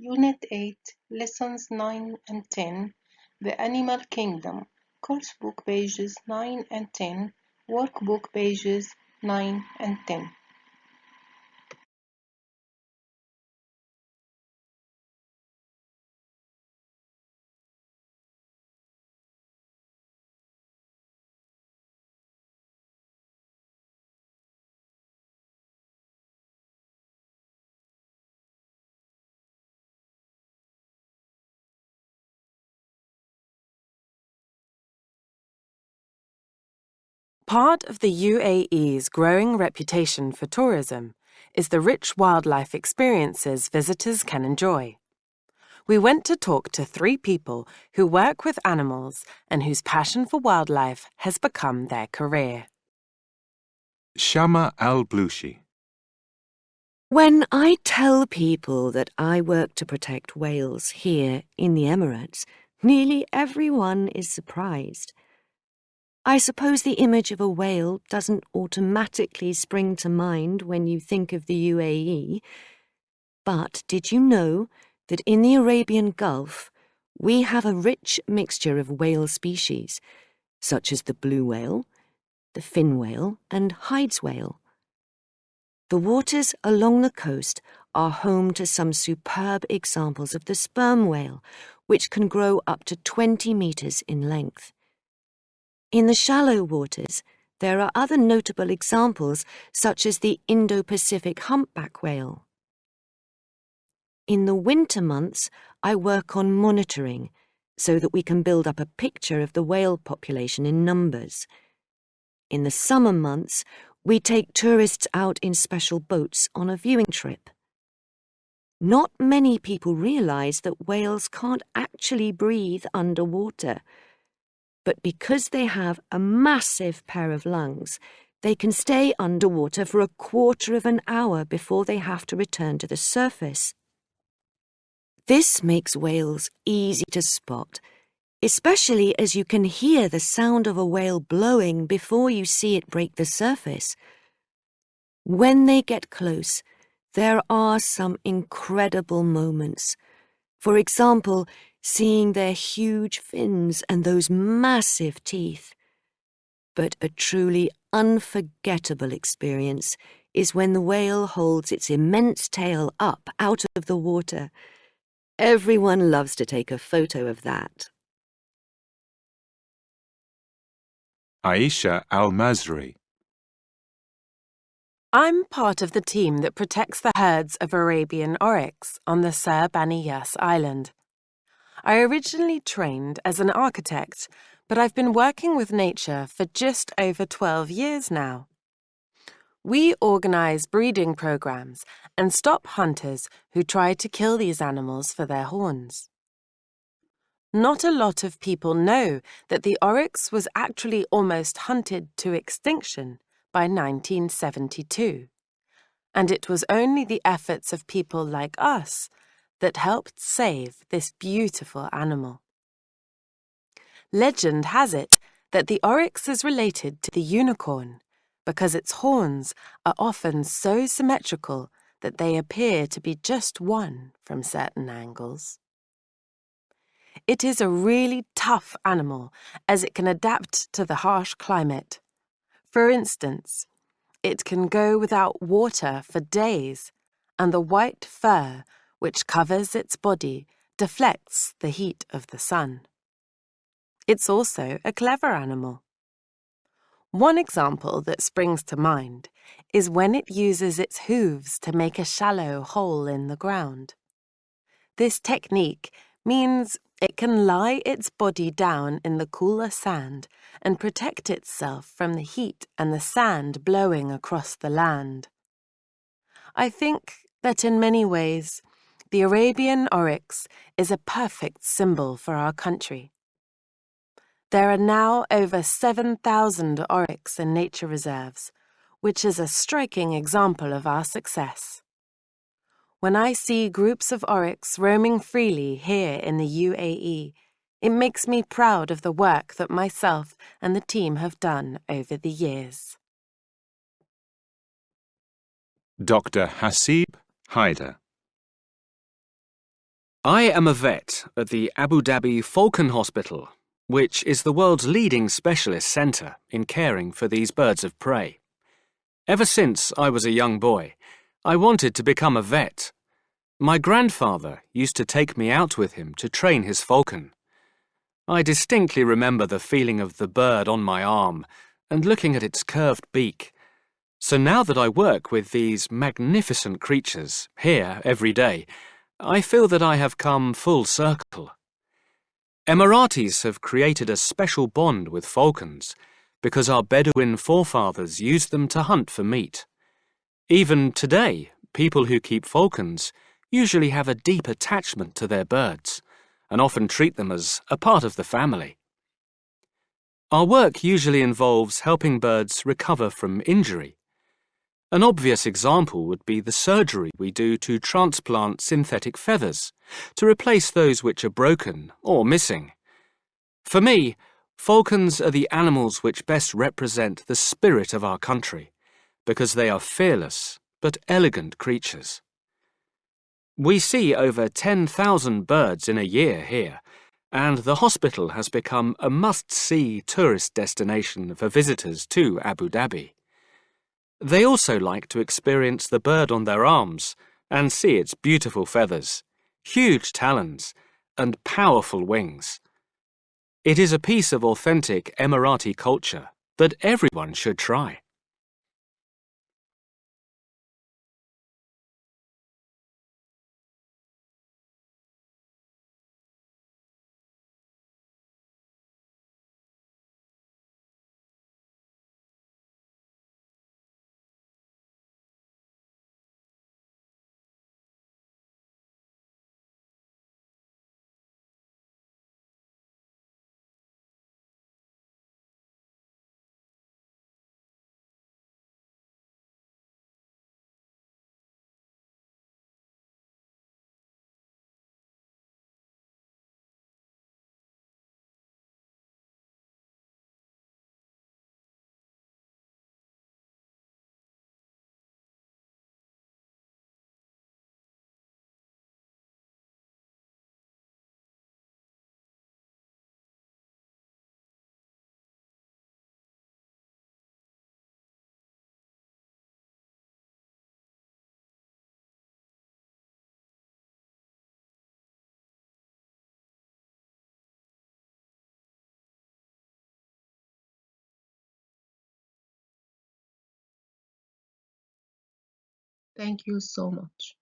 Unit 8, Lessons 9 and 10, The Animal Kingdom, Coursebook pages 9 and 10, Workbook pages 9 and 10. Part of the UAE's growing reputation for tourism is the rich wildlife experiences visitors can enjoy. We went to talk to 3 people who work with animals and whose passion for wildlife has become their career. Shama Al-Blushi. When I tell people that I work to protect whales here in the Emirates, nearly everyone is surprised. I suppose the image of a whale doesn't automatically spring to mind when you think of the UAE. But did you know that in the Arabian Gulf, we have a rich mixture of whale species, such as the blue whale, the fin whale, and Hyde's whale? The waters along the coast are home to some superb examples of the sperm whale, which can grow up to 20 meters in length. In the shallow waters, there are other notable examples, such as the Indo-Pacific humpback whale. In the winter months, I work on monitoring so that we can build up a picture of the whale population in numbers. In the summer months, we take tourists out in special boats on a viewing trip. Not many people realize that whales can't actually breathe underwater. But because they have a massive pair of lungs, they can stay underwater for a quarter of an hour before they have to return to the surface. This makes whales easy to spot, especially as you can hear the sound of a whale blowing before you see it break the surface. When they get close, there are some incredible moments. For example, seeing their huge fins and those massive teeth. But a truly unforgettable experience is when the whale holds its immense tail up out of the water. Everyone loves to take a photo of that. Aisha Al-Mazri. I'm part of the team that protects the herds of Arabian oryx on the Sir Bani Yas Island. I originally trained as an architect, but I've been working with nature for just over 12 years now. We organize breeding programs and stop hunters who try to kill these animals for their horns. Not a lot of people know that the oryx was actually almost hunted to extinction by 1972, and it was only the efforts of people like us that helped save this beautiful animal. Legend has it that the oryx is related to the unicorn because its horns are often so symmetrical that they appear to be just one from certain angles. It is a really tough animal as it can adapt to the harsh climate. For instance, it can go without water for days, and the white fur which covers its body deflects the heat of the sun. It's also a clever animal. One example that springs to mind is when it uses its hooves to make a shallow hole in the ground. This technique means it can lie its body down in the cooler sand and protect itself from the heat and the sand blowing across the land. I think that in many ways, the Arabian oryx is a perfect symbol for our country. There are now over 7,000 oryx in nature reserves, which is a striking example of our success. When I see groups of oryx roaming freely here in the UAE, it makes me proud of the work that myself and the team have done over the years. Dr. Hasib Haider. I am a vet at the Abu Dhabi Falcon Hospital, which is the world's leading specialist centre in caring for these birds of prey. Ever since I was a young boy, I wanted to become a vet. My grandfather used to take me out with him to train his falcon. I distinctly remember the feeling of the bird on my arm and looking at its curved beak. So now that I work with these magnificent creatures here every day, I feel that I have come full circle. Emiratis have created a special bond with falcons because our Bedouin forefathers used them to hunt for meat. Even today, people who keep falcons usually have a deep attachment to their birds and often treat them as a part of the family. Our work usually involves helping birds recover from injury. An obvious example would be the surgery we do to transplant synthetic feathers to replace those which are broken or missing. For me, falcons are the animals which best represent the spirit of our country, because they are fearless but elegant creatures. We see over 10,000 birds in a year here, and the hospital has become a must-see tourist destination for visitors to Abu Dhabi. They also like to experience the bird on their arms and see its beautiful feathers, huge talons, and powerful wings. It is a piece of authentic Emirati culture that everyone should try. Thank you so much.